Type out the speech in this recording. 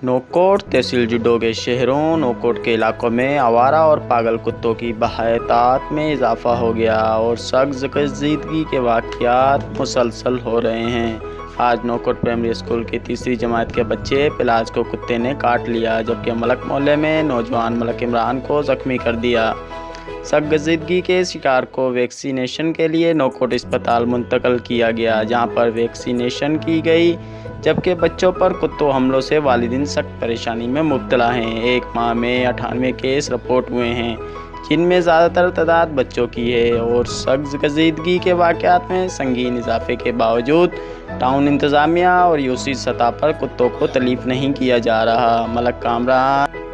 نوکوٹ تحصیل جڈو کے شہروں نوکوٹ کے علاقوں میں آوارہ اور پاگل کتوں کی بحیثیت میں اضافہ ہو گیا اور سخت کشیدگی کے واقعات مسلسل ہو رہے ہیں۔ آج نوکوٹ پرائمری اسکول کی تیسری جماعت کے بچے پلاج کو کتے نے کاٹ لیا، جبکہ ملک محلے میں نوجوان ملک عمران کو زخمی کر دیا۔ سخت کشیدگی کے شکار کو ویکسینیشن کے لیے نوکوٹ اسپتال منتقل کیا گیا، جہاں پر ویکسینیشن کی گئی، جبکہ بچوں پر کتوں حملوں سے والدین سخت پریشانی میں مبتلا ہیں۔ ایک ماہ میں 98 کیس رپورٹ ہوئے ہیں، جن میں زیادہ تر تعداد بچوں کی ہے، اور سخت کشیدگی کے واقعات میں سنگین اضافے کے باوجود ٹاؤن انتظامیہ اور یوسی سطح پر کتوں کو تلف نہیں کیا جا رہا۔ ملک کامران